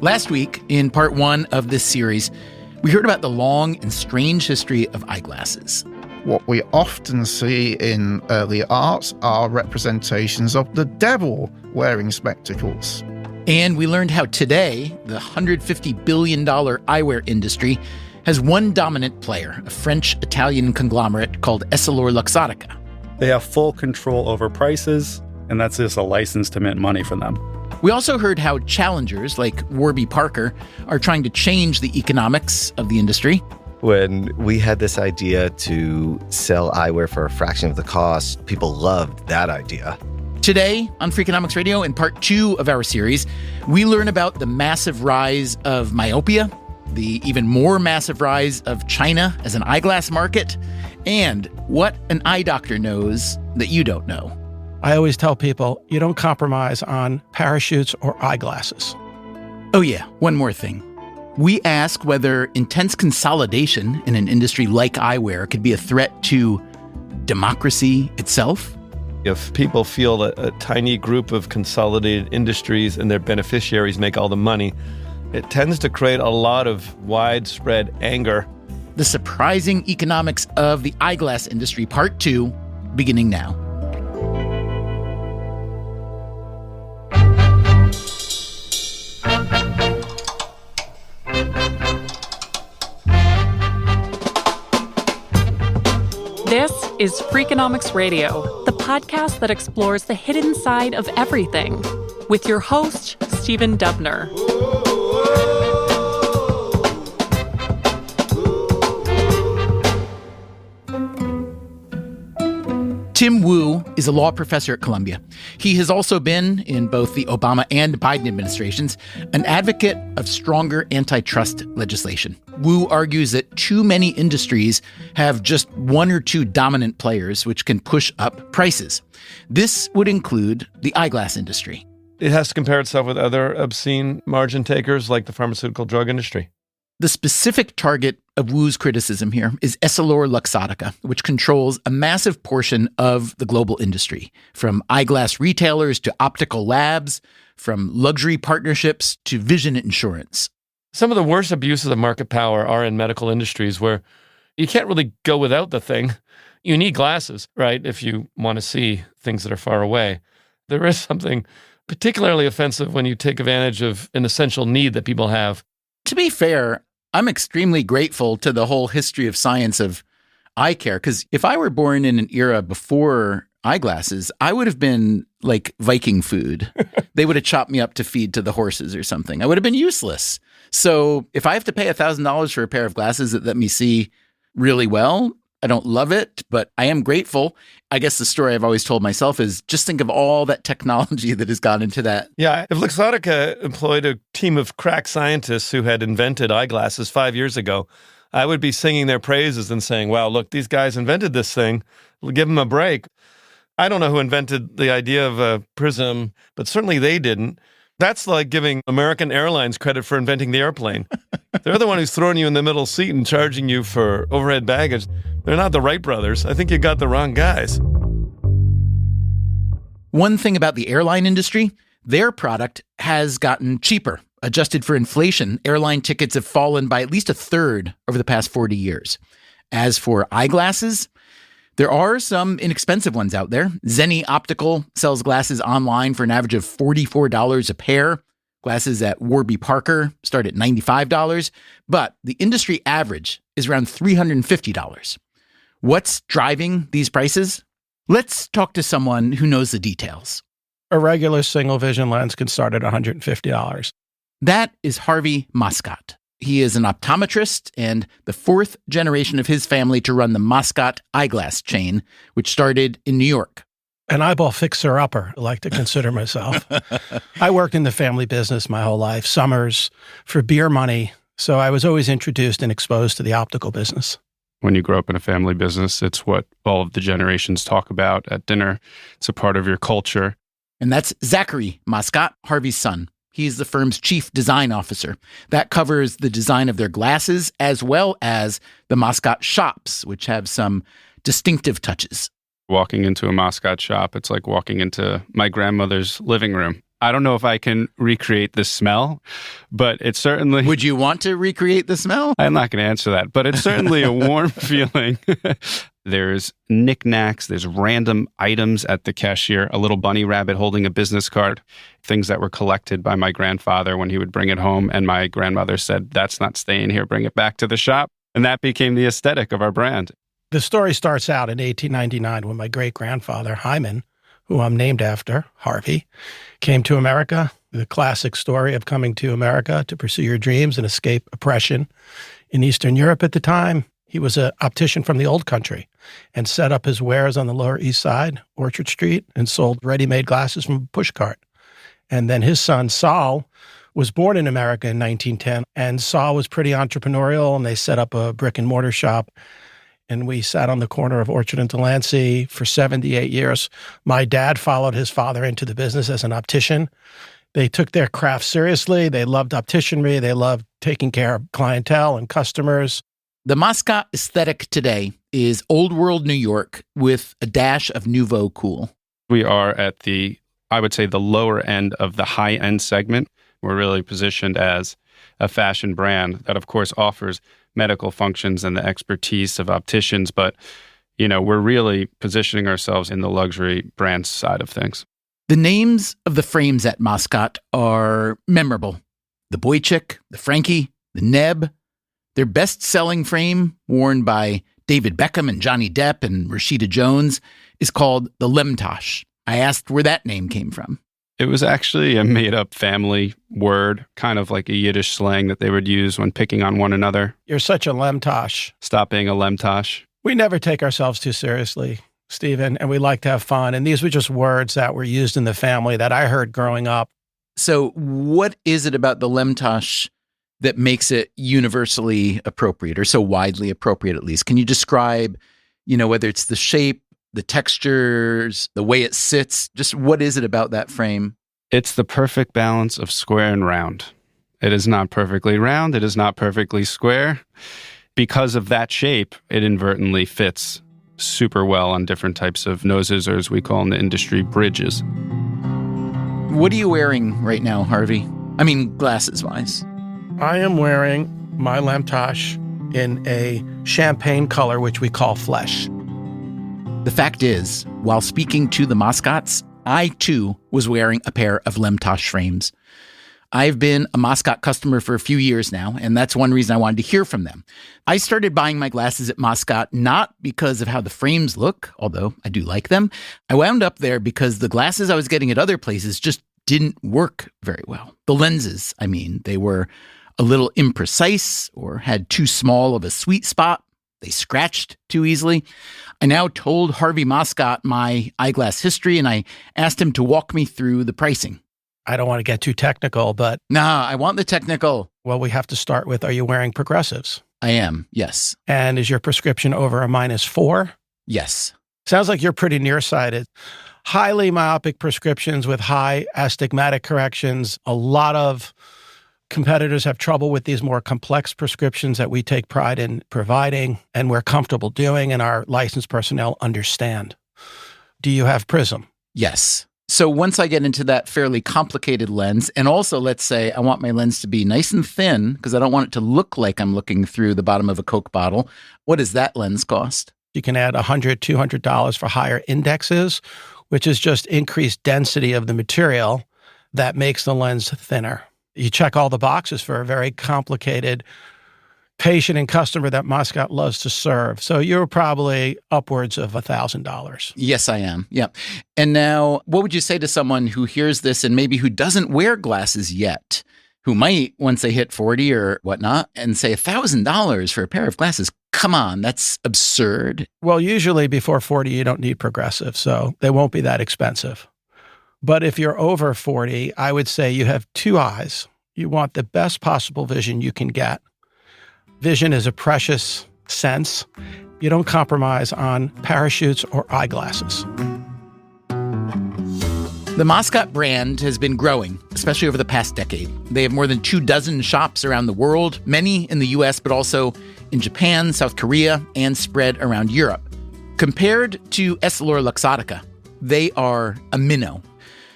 Last week, in part one of this series, we heard about the long and strange history of eyeglasses. What we often see in early art are representations of the devil wearing spectacles. And we learned how today, the $150 billion eyewear industry has one dominant player, a French-Italian conglomerate called EssilorLuxottica. They have full control over prices, and that's just a license to mint money for them. We also heard how challengers like Warby Parker are trying to change the economics of the industry. When we had this idea to sell eyewear for a fraction of the cost, people loved that idea. Today on Freakonomics Radio, in part two of our series, we learn about the massive rise of myopia, the even more massive rise of China as an eyeglass market, and what an eye doctor knows that you don't know. I always tell people, you don't compromise on parachutes or eyeglasses. Oh yeah, one more thing. We ask whether intense consolidation in an industry like eyewear could be a threat to democracy itself. If people feel that a tiny group of consolidated industries and their beneficiaries make all the money, it tends to create a lot of widespread anger. The surprising economics of the eyeglass industry, part two, beginning now. This is Freakonomics Radio, the podcast that explores the hidden side of everything, with your host, Stephen Dubner. Tim Wu is a law professor at Columbia. He has also been, in both the Obama and Biden administrations, an advocate of stronger antitrust legislation. Wu argues that too many industries have just one or two dominant players which can push up prices. This would include the eyeglass industry. It has to compare itself with other obscene margin takers like the pharmaceutical drug industry. The specific target of Wu's criticism here is EssilorLuxottica, which controls a massive portion of the global industry, from eyeglass retailers to optical labs, from luxury partnerships to vision insurance. Some of the worst abuses of market power are in medical industries where you can't really go without the thing. You need glasses, right, if you want to see things that are far away. There is something particularly offensive when you take advantage of an essential need that people have. To be fair, I'm extremely grateful to the whole history of science of eye care, because if I were born in an era before eyeglasses, I would have been like Viking food. They would have chopped me up to feed to the horses or something. I would have been useless. So if I have to pay $1,000 for a pair of glasses that let me see really well, I don't love it, but I am grateful. I guess the story I've always told myself is just think of all that technology that has gone into that. Yeah, if Luxottica employed a team of crack scientists who had invented eyeglasses 5 years ago, I would be singing their praises and saying, wow, look, these guys invented this thing. We'll give them a break. I don't know who invented the idea of a prism, but certainly they didn't. That's like giving American Airlines credit for inventing the airplane. They're the one who's throwing you in the middle seat and charging you for overhead baggage. They're not the Wright brothers. I think you got the wrong guys. One thing about the airline industry, their product has gotten cheaper. Adjusted for inflation, airline tickets have fallen by at least a third over the past 40 years. As for eyeglasses, there are some inexpensive ones out there. Zenni Optical sells glasses online for an average of $44 a pair. Glasses at Warby Parker start at $95, but the industry average is around $350. What's driving these prices? Let's talk to someone who knows the details. A regular single vision lens can start at $150. That is Harvey Moscott. He is an optometrist and the fourth generation of his family to run the Moscott eyeglass chain, which started in New York. An eyeball fixer-upper, I like to consider myself. I worked in the family business my whole life, summers, for beer money, so I was always introduced and exposed to the optical business. When you grow up in a family business, it's what all of the generations talk about at dinner. It's a part of your culture. And that's Zachary Moscott, Harvey's son. He's the firm's chief design officer. That covers the design of their glasses as well as the Moscott shops, which have some distinctive touches. Walking into a Moscott shop, it's like walking into my grandmother's living room. I don't know if I can recreate the smell, but it's certainly... Would you want to recreate the smell? I'm not going to answer that, but it's certainly a warm feeling. There's knickknacks, there's random items at the cashier, a little bunny rabbit holding a business card, things that were collected by my grandfather when he would bring it home. And my grandmother said, that's not staying here, bring it back to the shop. And that became the aesthetic of our brand. The story starts out in 1899 when my great-grandfather, Hyman, who I'm named after, Harvey, came to America. The classic story of coming to America to pursue your dreams and escape oppression in Eastern Europe at the time. He was an optician from the old country and set up his wares on the Lower East Side, Orchard Street, and sold ready-made glasses from a pushcart. And then his son, Saul, was born in America in 1910, and Saul was pretty entrepreneurial, and they set up a brick-and-mortar shop. And we sat on the corner of Orchard and Delancey for 78 years. My dad followed his father into the business as an optician. They took their craft seriously. They loved opticianry. They loved taking care of clientele and customers. The Mascot aesthetic today is old world New York with a dash of nouveau cool. We are at I would say, the lower end of the high-end segment. We're really positioned as a fashion brand that, of course, offers medical functions and the expertise of opticians, but we're really positioning ourselves in the luxury brand side of things. The names of the frames at Mascot are memorable. The Boychik, the Frankie, the Neb. Their best-selling frame, worn by David Beckham and Johnny Depp and Rashida Jones, is called the Lemtosh. I asked where that name came from. It was actually a made-up family word, kind of like a Yiddish slang that they would use when picking on one another. You're such a Lemtosh. Stop being a Lemtosh. We never take ourselves too seriously, Stephen, and we like to have fun. And these were just words that were used in the family that I heard growing up. So what is it about the Lemtosh that makes it universally appropriate, or so widely appropriate at least? Can you describe, whether it's the shape, the textures, the way it sits, just what is it about that frame? It's the perfect balance of square and round. It is not perfectly round. It is not perfectly square. Because of that shape, it inadvertently fits super well on different types of noses, or as we call in the industry, bridges. What are you wearing right now, Harvey? I mean, glasses-wise. I am wearing my Lemtosh in a champagne color, which we call flesh. The fact is, while speaking to the Mascots, I too was wearing a pair of Lemtosh frames. I've been a Mascot customer for a few years now, and that's one reason I wanted to hear from them. I started buying my glasses at Mascot not because of how the frames look, although I do like them. I wound up there because the glasses I was getting at other places just didn't work very well. The lenses, they were a little imprecise or had too small of a sweet spot. They scratched too easily. I now told Harvey Mascot my eyeglass history, and I asked him to walk me through the pricing. I don't want to get too technical, but... Nah, I want the technical. Well, we have to start with, are you wearing progressives? I am, yes. And is your prescription over a -4? Yes. Sounds like you're pretty nearsighted. Highly myopic prescriptions with high astigmatic corrections. A lot of competitors have trouble with these more complex prescriptions that we take pride in providing, and we're comfortable doing, and our licensed personnel understand. Do you have Prism? Yes. So once I get into that fairly complicated lens, and also let's say I want my lens to be nice and thin because I don't want it to look like I'm looking through the bottom of a Coke bottle, what does that lens cost? You can add $100, $200 for higher indexes, which is just increased density of the material that makes the lens thinner. You check all the boxes for a very complicated patient and customer that Mascot loves to serve. So you're probably upwards of $1,000. Yes, I am. Yeah. And now, what would you say to someone who hears this and maybe who doesn't wear glasses yet, who might, once they hit 40 or whatnot, and say $1,000 for a pair of glasses? Come on, that's absurd. Well, usually before 40, you don't need progressive, so they won't be that expensive. But if you're over 40, I would say you have two eyes. You want the best possible vision you can get. Vision is a precious sense. You don't compromise on parachutes or eyeglasses. The Mascot brand has been growing, especially over the past decade. They have more than 24 shops around the world, many in the US, but also in Japan, South Korea, and spread around Europe. Compared to Essilor Luxottica, they are a minnow.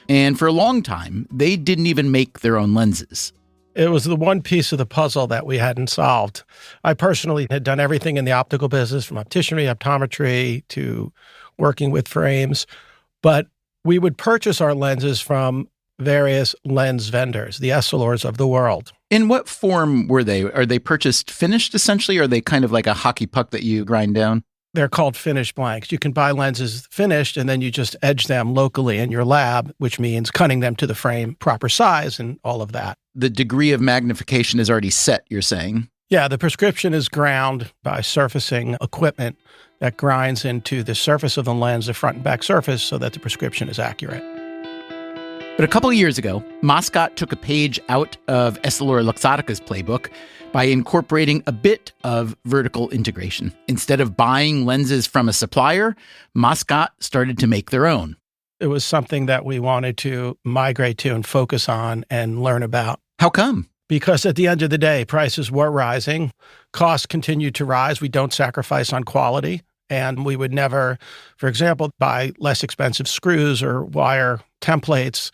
And for a long time, they didn't even make their own lenses. It was the one piece of the puzzle that we hadn't solved. I personally had done everything in the optical business, from opticianry, optometry, to working with frames. But we would purchase our lenses from various lens vendors, the Essilors of the world. In what form were they? Are they purchased finished, essentially, or are they kind of like a hockey puck that you grind down? They're called finished blanks. You can buy lenses finished, and then you just edge them locally in your lab, which means cutting them to the frame proper size and all of that. The degree of magnification is already set, you're saying? Yeah, the prescription is ground by surfacing equipment that grinds into the surface of the lens, the front and back surface, so that the prescription is accurate. But a couple of years ago, Moscot took a page out of EssilorLuxottica's playbook by incorporating a bit of vertical integration. Instead of buying lenses from a supplier, Moscot started to make their own. It was something that we wanted to migrate to and focus on and learn about. How come? Because at the end of the day, prices were rising. Costs continued to rise. We don't sacrifice on quality. And we would never, for example, buy less expensive screws or wire templates.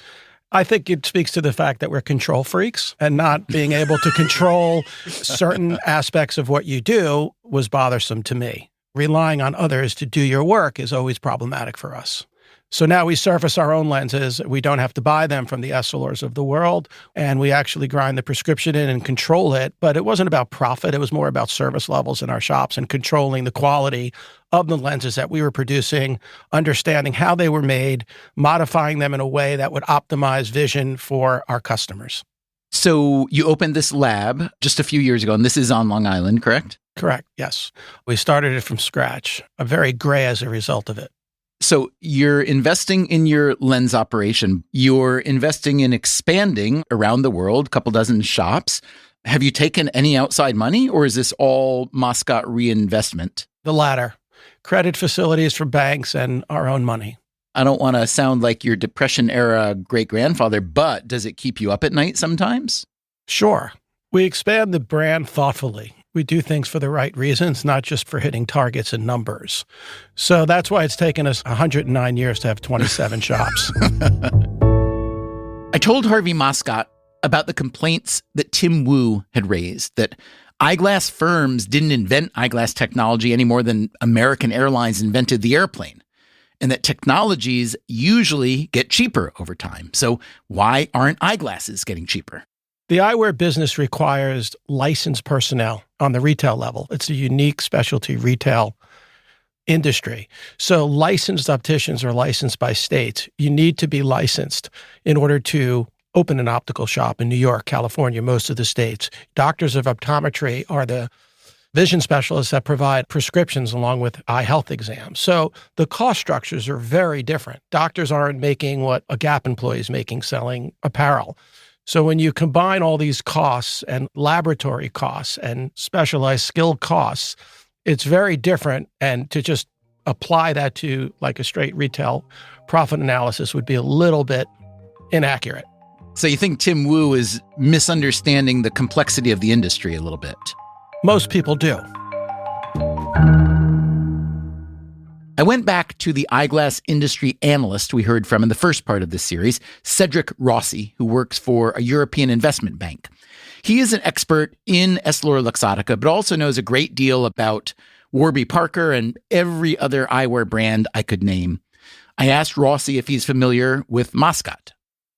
I think it speaks to the fact that we're control freaks, and not being able to control certain aspects of what you do was bothersome to me. Relying on others to do your work is always problematic for us. So now we surface our own lenses. We don't have to buy them from the Essilors of the world, and we actually grind the prescription in and control it. But it wasn't about profit. It was more about service levels in our shops and controlling the quality of the lenses that we were producing, understanding how they were made, modifying them in a way that would optimize vision for our customers. So you opened this lab just a few years ago, and this is on Long Island, correct? Correct, yes. We started it from scratch, very gray as a result of it. So you're investing in your lens operation. You're investing in expanding around the world, a couple dozen shops. Have you taken any outside money, or is this all Moscot reinvestment? The latter. Credit facilities from banks and our own money. I don't want to sound like your Depression-era great-grandfather, but does it keep you up at night sometimes? Sure. We expand the brand thoughtfully. We do things for the right reasons, not just for hitting targets and numbers. So that's why it's taken us 109 years to have 27 shops. I told Harvey Moscot about the complaints that Tim Wu had raised, that eyeglass firms didn't invent eyeglass technology any more than American Airlines invented the airplane, and that technologies usually get cheaper over time. So why aren't eyeglasses getting cheaper? The eyewear business requires licensed personnel on the retail level. It's a unique specialty retail industry. So licensed opticians are licensed by states. You need to be licensed in order to open an optical shop in New York, California, most of the states. Doctors of optometry are the vision specialists that provide prescriptions along with eye health exams. So the cost structures are very different. Doctors aren't making what a Gap employee is making selling apparel. So when you combine all these costs and laboratory costs and specialized skill costs, it's very different. And to just apply that to like a straight retail profit analysis would be a little bit inaccurate. So you think Tim Wu is misunderstanding the complexity of the industry a little bit? Most people do. I went back to the eyeglass industry analyst we heard from in the first part of this series, Cedric Rossi, who works for a European investment bank. He is an expert in EssilorLuxottica, but also knows a great deal about Warby Parker and every other eyewear brand I could name. I asked Rossi if he's familiar with Moscot.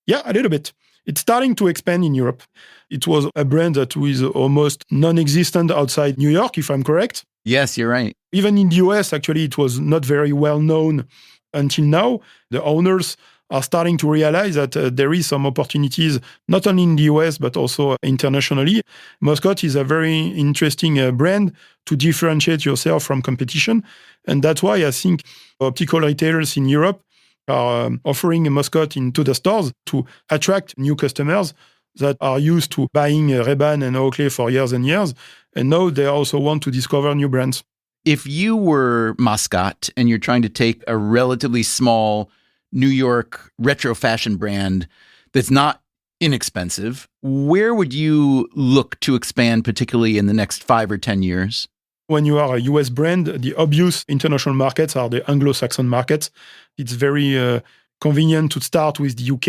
Yeah, a little bit. It's starting to expand in Europe. It was a brand that was almost non-existent outside New York, if I'm correct. Yes, you're right. Even in the US, actually, it was not very well known until now. The owners are starting to realize that there is some opportunities, not only in the US, but also internationally. Moscot is a very interesting brand to differentiate yourself from competition. And that's why I think optical retailers in Europe are offering a Moscot into the stores to attract new customers that are used to buying Ray-Ban and Oakley for years and years. And now they also want to discover new brands. If you were Moscot and you're trying to take a relatively small New York retro fashion brand that's not inexpensive, where would you look to expand, particularly in the next 5 or 10 years? When you are a US brand, the obvious international markets are the Anglo-Saxon markets. It's very convenient to start with the UK,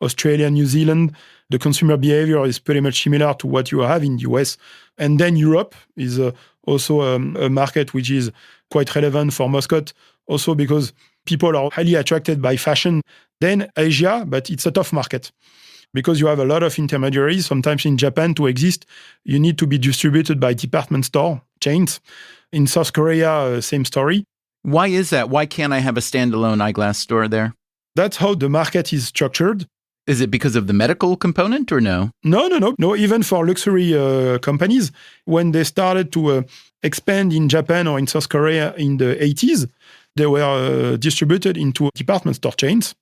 Australia, New Zealand. The consumer behavior is pretty much similar to what you have in the US. And then Europe is also a market which is quite relevant for Moscot, also because people are highly attracted by fashion. Then Asia, but it's a tough market because you have a lot of intermediaries. Sometimes in Japan, to exist, you need to be distributed by department store chains. In South Korea, same story. Why is that? Why can't I have a standalone eyeglass store there? That's how the market is structured. Is it because of the medical component or no? No. Even for luxury companies, when they started to expand in Japan or in South Korea in the 80s, they were distributed into department store chains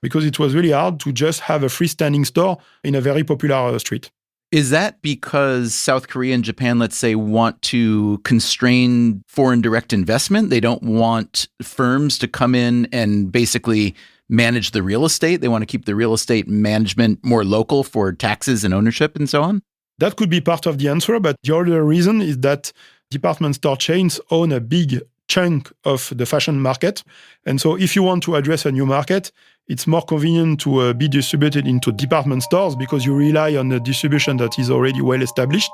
because it was really hard to just have a freestanding store in a very popular street. Is that because South Korea and Japan, let's say, want to constrain foreign direct investment? They don't want firms to come in and basically manage the real estate. They want to keep the real estate management more local for taxes and ownership and so on? That could be part of the answer, but the other reason is that department store chains own a big chunk of the fashion market. And so if you want to address a new market, it's more convenient to be distributed into department stores because you rely on a distribution that is already well established.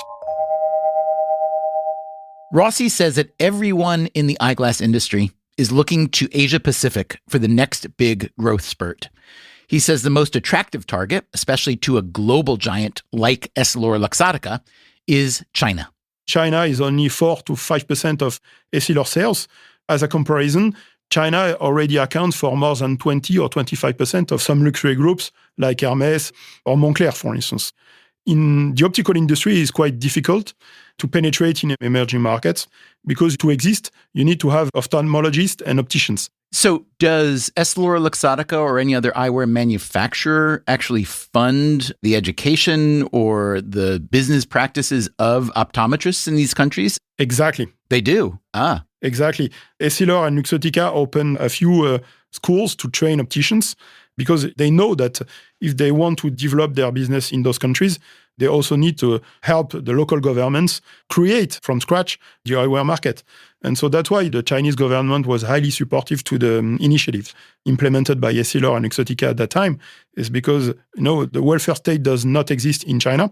Rossi says that everyone in the eyeglass industry is looking to Asia Pacific for the next big growth spurt. He says the most attractive target, especially to a global giant like EssilorLuxottica, is China. China is only 4 to 5% of Essilor sales. As a comparison, China already accounts for more than 20 or 25% of some luxury groups like Hermès or Moncler, for instance. In the optical industry, it's quite difficult to penetrate in emerging markets because to exist, you need to have ophthalmologists and opticians. So does EssilorLuxottica or any other eyewear manufacturer actually fund the education or the business practices of optometrists in these countries? Exactly. They do? Exactly. Essilor and Luxottica open a few schools to train opticians because they know that if they want to develop their business in those countries, they also need to help the local governments create from scratch the eyewear market. And so that's why the Chinese government was highly supportive to the initiative implemented by Essilor and Luxottica at that time, is because the welfare state does not exist in China.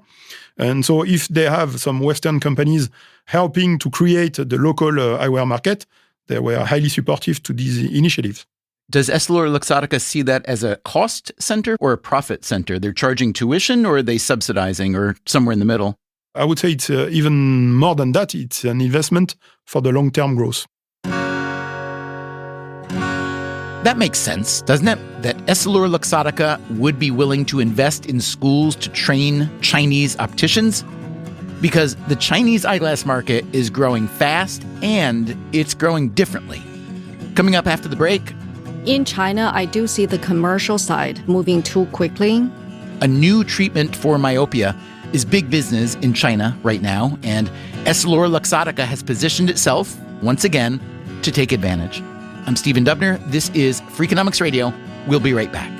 And so if they have some Western companies helping to create the local eyewear market, they were highly supportive to these initiatives. Does EssilorLuxottica see that as a cost center or a profit center? They're charging tuition or are they subsidizing or somewhere in the middle? I would say it's even more than that. It's an investment for the long-term growth. That makes sense, doesn't it? That EssilorLuxottica would be willing to invest in schools to train Chinese opticians? Because the Chinese eyeglass market is growing fast and it's growing differently. Coming up after the break, in China, I do see the commercial side moving too quickly. a new treatment for myopia is big business in China right now, and EssilorLuxottica has positioned itself, once again, to take advantage. I'm Stephen Dubner. This is Freakonomics Radio. We'll be right back.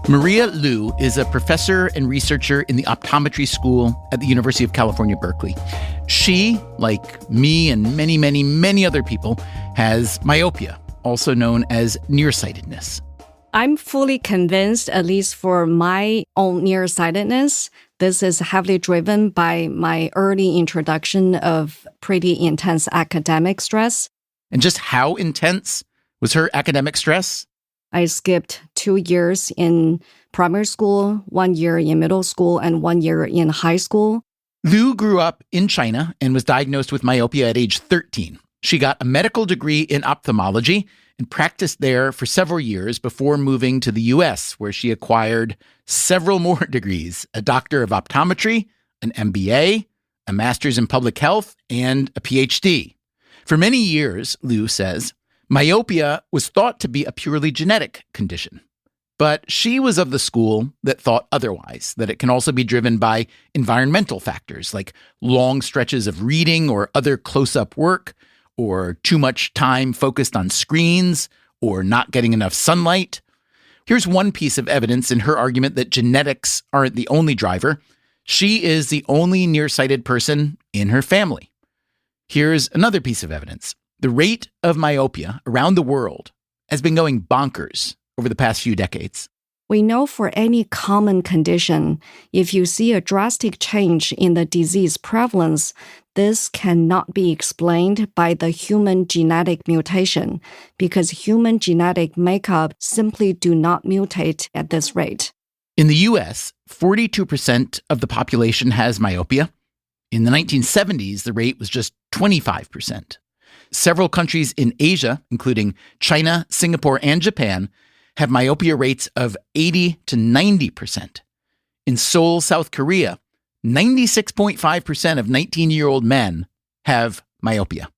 Maria Liu is a professor and researcher in the optometry school at the University of California, Berkeley. She, like me and many, many, many other people, has myopia, also known as nearsightedness. I'm fully convinced, at least for my own nearsightedness, this is heavily driven by my early introduction of pretty intense academic stress. And just how intense was her academic stress? I skipped 2 years in primary school, 1 year in middle school, and 1 year in high school. Liu grew up in China and was diagnosed with myopia at age 13. She got a medical degree in ophthalmology and practiced there for several years before moving to the US, where she acquired several more degrees, a doctor of optometry, an MBA, a master's in public health, and a PhD. For many years, Liu says, myopia was thought to be a purely genetic condition. But she was of the school that thought otherwise, that it can also be driven by environmental factors like long stretches of reading or other close-up work, or too much time focused on screens, or not getting enough sunlight. Here's one piece of evidence in her argument that genetics aren't the only driver. She is the only nearsighted person in her family. Here's another piece of evidence. The rate of myopia around the world has been going bonkers over the past few decades. We know for any common condition, if you see a drastic change in the disease prevalence, this cannot be explained by the human genetic mutation because human genetic makeup simply do not mutate at this rate. In the US, 42% of the population has myopia. In the 1970s, the rate was just 25%. Several countries in Asia, including China, Singapore, and Japan, have myopia rates of 80 to 90%. In Seoul, South Korea, 96.5% of 19-year-old men have myopia.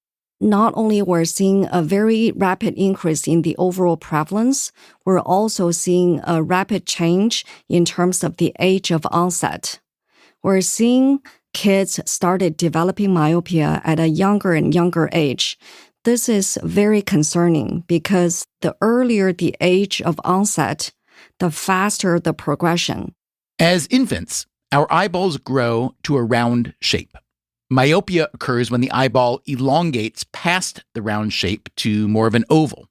Not only we're seeing a very rapid increase in the overall prevalence, we're also seeing a rapid change in terms of the age of onset. We're seeing kids started developing myopia at a younger and younger age. This is very concerning because the earlier the age of onset, the faster the progression. As infants, our eyeballs grow to a round shape. Myopia occurs when the eyeball elongates past the round shape to more of an oval.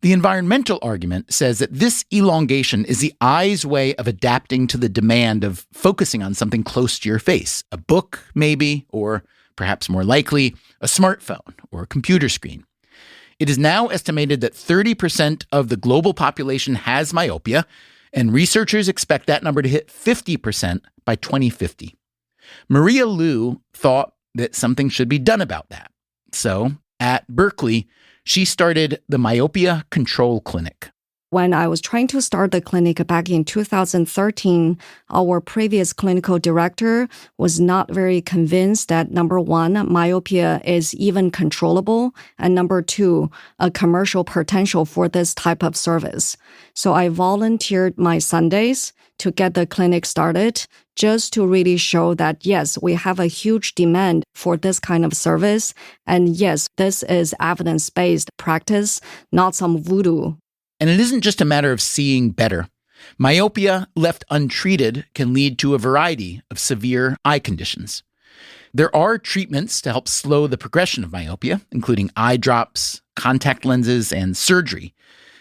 The environmental argument says that this elongation is the eye's way of adapting to the demand of focusing on something close to your face, a book maybe, or perhaps more likely, a smartphone or a computer screen. It is now estimated that 30% of the global population has myopia, and researchers expect that number to hit 50% by 2050. Maria Liu thought that something should be done about that. So, at Berkeley, she started the Myopia Control Clinic. When I was trying to start the clinic back in 2013, our previous clinical director was not very convinced that, number one, myopia is even controllable, and number two, a commercial potential for this type of service. So I volunteered my Sundays to get the clinic started just to really show that, yes, we have a huge demand for this kind of service. And yes, this is evidence-based practice, not some voodoo. And it isn't just a matter of seeing better. Myopia, left untreated, can lead to a variety of severe eye conditions. There are treatments to help slow the progression of myopia, including eye drops, contact lenses, and surgery.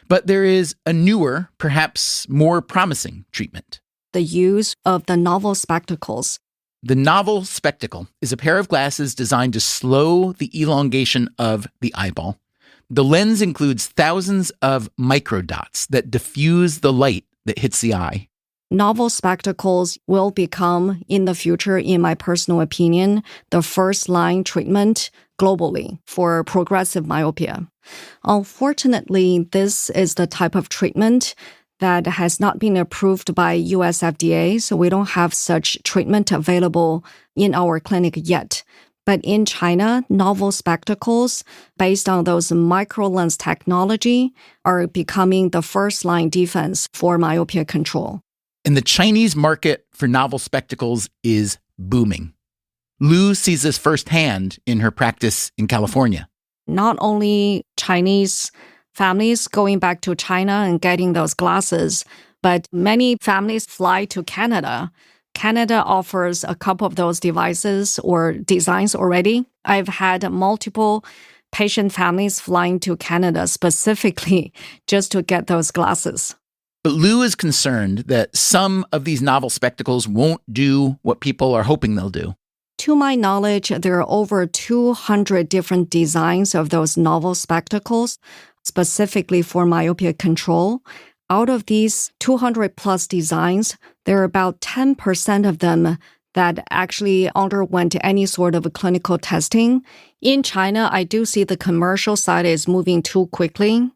But there is a newer, perhaps more promising treatment. The use of the novel spectacles. The novel spectacle is a pair of glasses designed to slow the elongation of the eyeball. The lens includes thousands of microdots that diffuse the light that hits the eye. Novel spectacles will become, in the future, in my personal opinion, the first-line treatment globally for progressive myopia. Unfortunately, this is the type of treatment that has not been approved by US FDA, so we don't have such treatment available in our clinic yet. But in China, novel spectacles based on those micro-lens technology are becoming the first-line defense for myopia control. And the Chinese market for novel spectacles is booming. Liu sees this firsthand in her practice in California. Not only Chinese families going back to China and getting those glasses, but many families fly to Canada. Canada offers a couple of those devices or designs already. I've had multiple patient families flying to Canada specifically just to get those glasses. But Liu is concerned that some of these novel spectacles won't do what people are hoping they'll do. To my knowledge, there are over 200 different designs of those novel spectacles, specifically for myopia control. Out of these 200 plus designs, there are about 10% of them that actually underwent any sort of clinical testing. In China, I do see the commercial side is moving too quickly.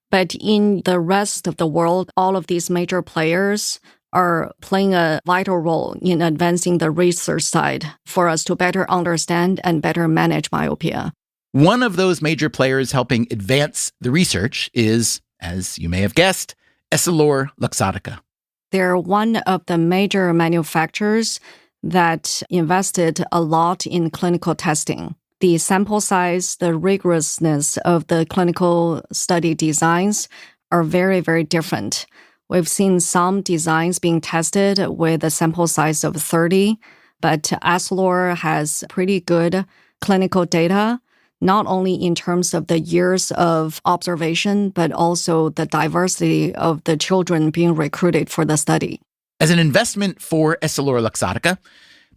But in the rest of the world, all of these major players are playing a vital role in advancing the research side for us to better understand and better manage myopia. One of those major players helping advance the research is, as you may have guessed, EssilorLuxottica. They're one of the major manufacturers that invested a lot in clinical testing. The sample size, the rigorousness of the clinical study designs are very, very different. We've seen some designs being tested with a sample size of 30, but Essilor has pretty good clinical data, not only in terms of the years of observation, but also the diversity of the children being recruited for the study. As an investment for EssilorLuxottica,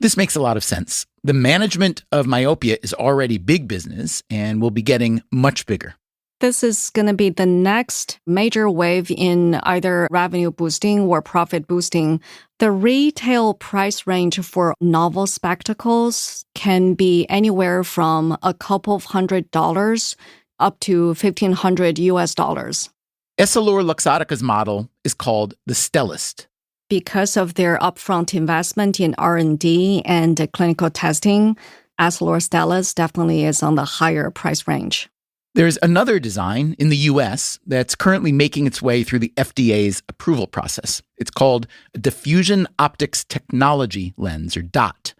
this makes a lot of sense. The management of myopia is already big business and will be getting much bigger. This is going to be the next major wave in either revenue boosting or profit boosting. The retail price range for novel spectacles can be anywhere from a couple of $100 up to $1,500 US. EssilorLuxottica's model is called the Stellist. Because of their upfront investment in R&D and clinical testing, Essilor Stellist definitely is on the higher price range. There's another design in the US that's currently making its way through the FDA's approval process. It's called a diffusion optics technology lens, or DOT.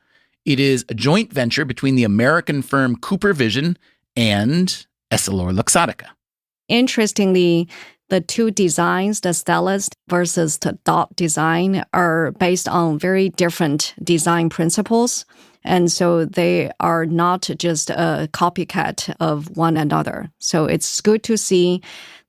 It is a joint venture between the American firm Cooper Vision and EssilorLuxottica. Interestingly, the two designs, the Stellist versus the DOT design, are based on very different design principles. And so they are not just a copycat of one another. So it's good to see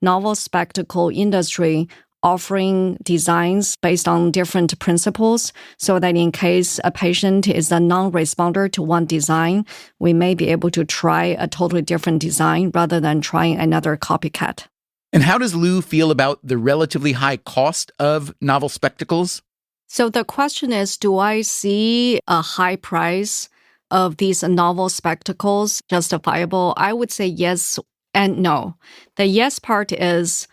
novel spectacle industry offering designs based on different principles so that in case a patient is a non-responder to one design, we may be able to try a totally different design rather than trying another copycat. And how does Lou feel about the relatively high cost of novel spectacles? So the question is, do I see a high price of these novel spectacles justifiable? I would say yes and no. The yes part is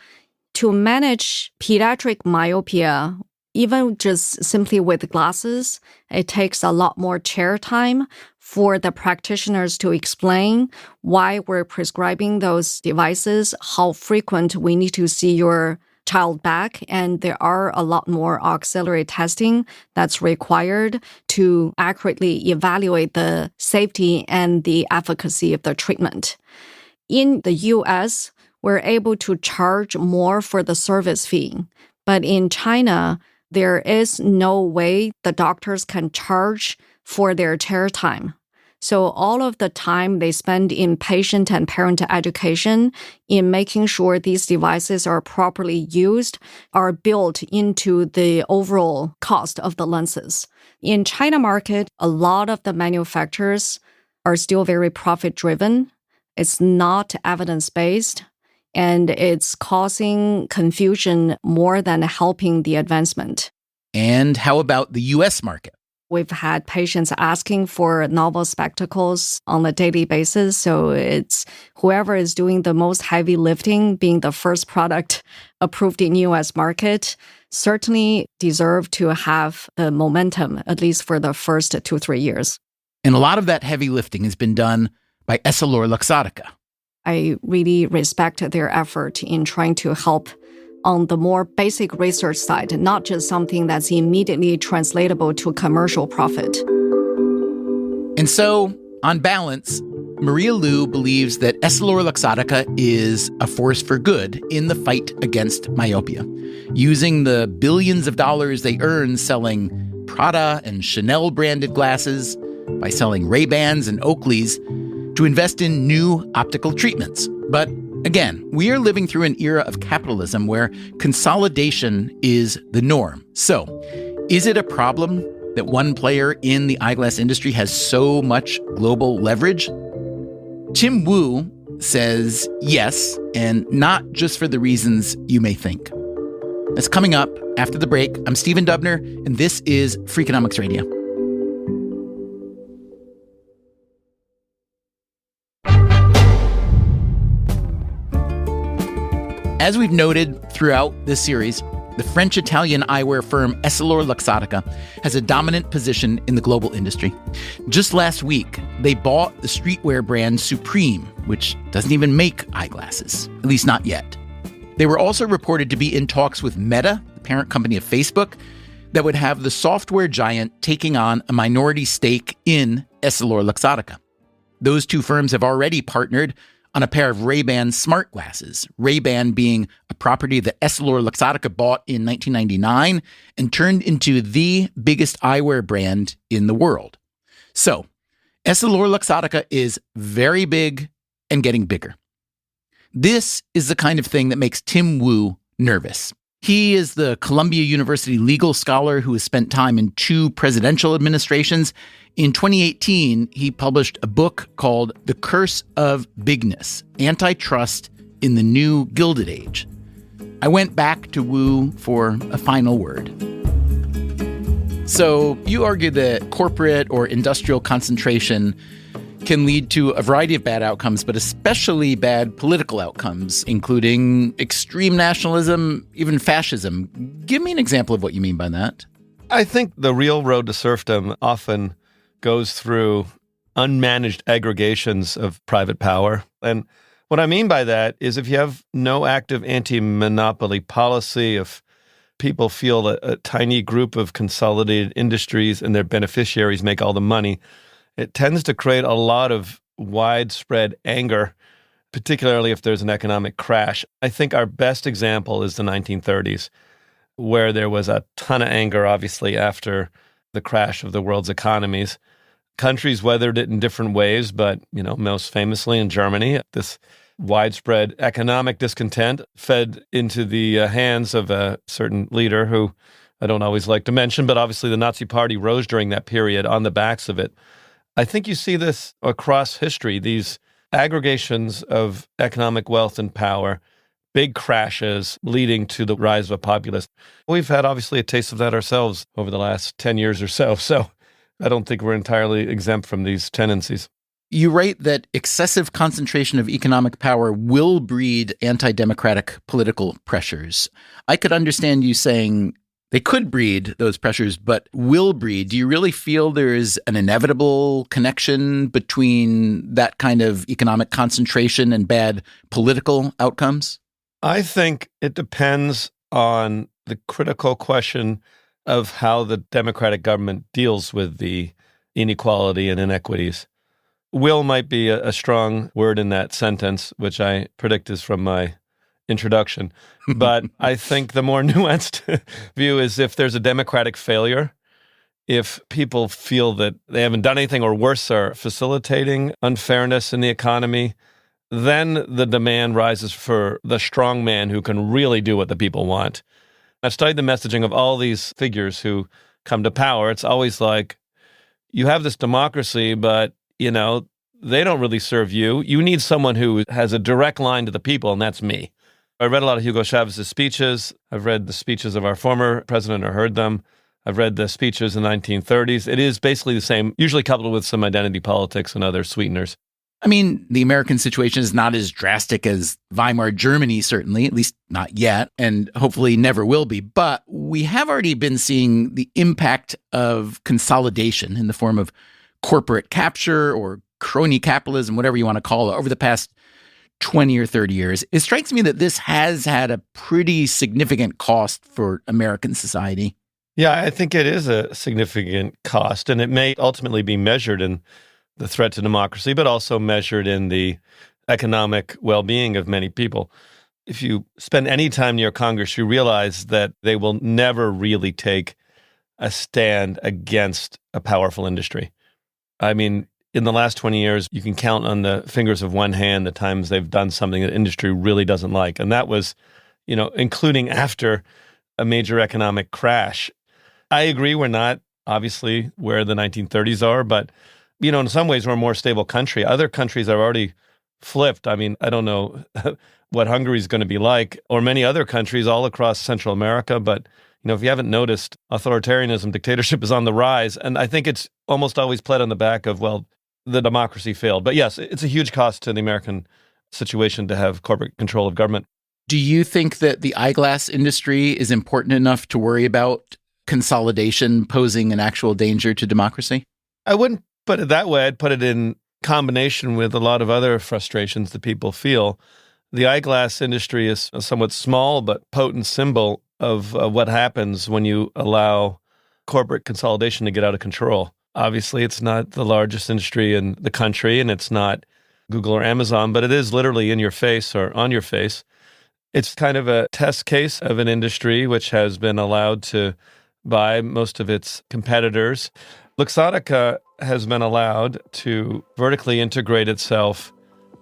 to manage pediatric myopia, even just simply with glasses, it takes a lot more chair time for the practitioners to explain why we're prescribing those devices, how frequent we need to see your child back, and there are a lot more auxiliary testing that's required to accurately evaluate the safety and the efficacy of the treatment. In the US, we're able to charge more for the service fee, but in China, there is no way the doctors can charge for their chair time. So all of the time they spend in patient and parent education in making sure these devices are properly used are built into the overall cost of the lenses. In China market, a lot of the manufacturers are still very profit-driven. It's not evidence-based, and it's causing confusion more than helping the advancement. And how about the US market? We've had patients asking for novel spectacles on a daily basis. So it's whoever is doing the most heavy lifting, being the first product approved in US market, certainly deserve to have the momentum, at least for the first 2-3 years. And a lot of that heavy lifting has been done by EssilorLuxottica. I really respect their effort in trying to help on the more basic research side, not just something that's immediately translatable to commercial profit. And so, on balance, Maria Liu believes that EssilorLuxottica is a force for good in the fight against myopia, using the billions of dollars they earn selling Prada and Chanel branded glasses, by selling Ray-Bans and Oakleys, to invest in new optical treatments. But again, we are living through an era of capitalism where consolidation is the norm. So, is it a problem that one player in the eyeglass industry has so much global leverage? Tim Wu says yes, and not just for the reasons you may think. That's coming up after the break. I'm Stephen Dubner, and this is Freakonomics Radio. As we've noted throughout this series, the French-Italian eyewear firm EssilorLuxottica has a dominant position in the global industry. Just last week, they bought the streetwear brand Supreme, which doesn't even make eyeglasses, at least not yet. They were also reported to be in talks with Meta, the parent company of Facebook, that would have the software giant taking on a minority stake in EssilorLuxottica. Those two firms have already partnered on a pair of Ray-Ban smart glasses, Ray-Ban being a property that EssilorLuxottica bought in 1999 and turned into the biggest eyewear brand in the world. So, EssilorLuxottica is very big and getting bigger. This is the kind of thing that makes Tim Wu nervous. He is the Columbia University legal scholar who has spent time in 2 presidential administrations. In 2018, he published a book called The Curse of Bigness: Antitrust in the New Gilded Age. I went back to Wu for a final word. So you argue that corporate or industrial concentration can lead to a variety of bad outcomes, but especially bad political outcomes, including extreme nationalism, even fascism. Give me an example of what you mean by that. I think the real road to serfdom often goes through unmanaged aggregations of private power. And what I mean by that is if you have no active anti-monopoly policy, if people feel that a tiny group of consolidated industries and their beneficiaries make all the money, it tends to create a lot of widespread anger, particularly if there's an economic crash. I think our best example is the 1930s, where there was a ton of anger, obviously, after the crash of the world's economies. Countries weathered it in different ways, but, most famously in Germany, this widespread economic discontent fed into the hands of a certain leader who I don't always like to mention, but obviously the Nazi Party rose during that period on the backs of it. I think you see this across history, these aggregations of economic wealth and power, big crashes leading to the rise of a populace. We've had obviously a taste of that ourselves over the last 10 years or so. So I don't think we're entirely exempt from these tendencies. You write that excessive concentration of economic power will breed anti-democratic political pressures. I could understand you saying they could breed those pressures, but will breed. Do you really feel there is an inevitable connection between that kind of economic concentration and bad political outcomes? I think it depends on the critical question of how the democratic government deals with the inequality and inequities. Will might be a strong word in that sentence, which I predict is from my introduction. But I think the more nuanced view is if there's a democratic failure, if people feel that they haven't done anything or worse are facilitating unfairness in the economy, then the demand rises for the strong man who can really do what the people want. I've studied the messaging of all these figures who come to power. It's always like, you have this democracy, but, they don't really serve you. You need someone who has a direct line to the people, and that's me. I read a lot of Hugo Chavez's speeches. I've read the speeches of our former president or heard them. I've read the speeches in the 1930s. It is basically the same, usually coupled with some identity politics and other sweeteners. I mean, the American situation is not as drastic as Weimar Germany, certainly, at least not yet, and hopefully never will be. But we have already been seeing the impact of consolidation in the form of corporate capture or crony capitalism, whatever you want to call it, over the past 20 or 30 years. It strikes me that this has had a pretty significant cost for American society. Yeah, I think it is a significant cost, and it may ultimately be measured in the threat to democracy, but also measured in the economic well-being of many people. If you spend any time near Congress, you realize that they will never really take a stand against a powerful industry. I mean, in the last 20 years, you can count on the fingers of one hand the times they've done something that industry really doesn't like. And that was, including after a major economic crash. I agree we're not obviously where the 1930s are, but, in some ways we're a more stable country. Other countries have already flipped. I mean, I don't know what Hungary is going to be like, or many other countries all across Central America, but if you haven't noticed, authoritarianism, dictatorship is on the rise. And I think it's almost always played on the back of, the democracy failed. But yes, it's a huge cost to the American situation to have corporate control of government. Do you think that the eyeglass industry is important enough to worry about consolidation posing an actual danger to democracy? I wouldn't put it that way. I'd put it in combination with a lot of other frustrations that people feel. The eyeglass industry is a somewhat small but potent symbol of what happens when you allow corporate consolidation to get out of control. Obviously, it's not the largest industry in the country, and it's not Google or Amazon, but it is literally in your face or on your face. It's kind of a test case of an industry which has been allowed to buy most of its competitors. Luxottica has been allowed to vertically integrate itself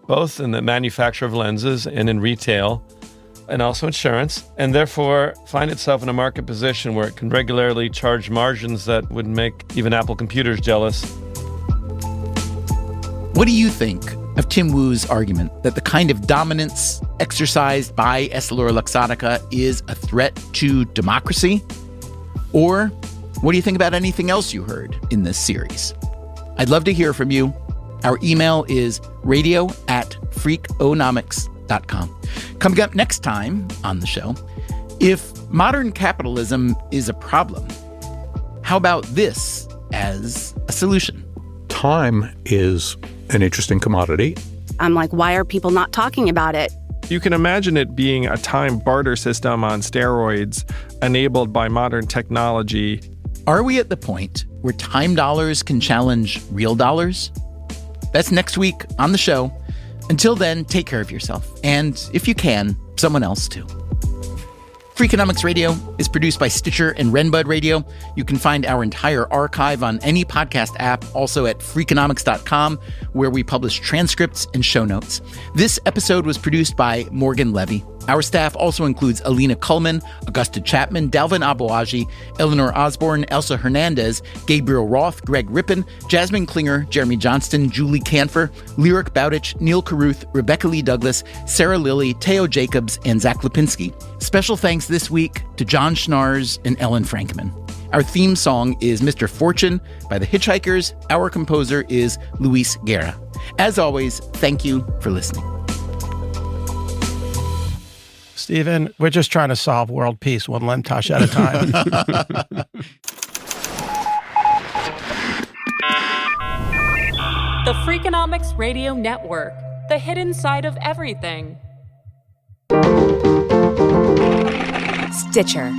both in the manufacture of lenses and in retail and also insurance, and therefore find itself in a market position where it can regularly charge margins that would make even Apple computers jealous. What do you think of Tim Wu's argument that the kind of dominance exercised by EssilorLuxottica is a threat to democracy? Or what do you think about anything else you heard in this series? I'd love to hear from you. Our email is radio@freakonomics.com. Coming up next time on the show, if modern capitalism is a problem, how about this as a solution? Time is an interesting commodity. I'm like, why are people not talking about it? You can imagine it being a time barter system on steroids enabled by modern technology. Are we at the point where time dollars can challenge real dollars? That's next week on the show. Until then, take care of yourself. And if you can, someone else too. Freakonomics Radio is produced by Stitcher and Renbud Radio. You can find our entire archive on any podcast app, also at Freakonomics.com, where we publish transcripts and show notes. This episode was produced by Morgan Levy. Our staff also includes Alina Kuhlman, Augusta Chapman, Dalvin Aboaji, Eleanor Osborne, Elsa Hernandez, Gabriel Roth, Greg Rippin, Jasmine Klinger, Jeremy Johnston, Julie Canfer, Lyric Bowditch, Neil Carruth, Rebecca Lee Douglas, Sarah Lilly, Teo Jacobs, and Zach Lipinski. Special thanks this week to John Schnars and Ellen Frankman. Our theme song is Mr. Fortune by the Hitchhikers. Our composer is Luis Guerra. As always, thank you for listening. Stephen, we're just trying to solve world peace one Lemtosh at a time. The Freakonomics Radio Network, the hidden side of everything. Stitcher.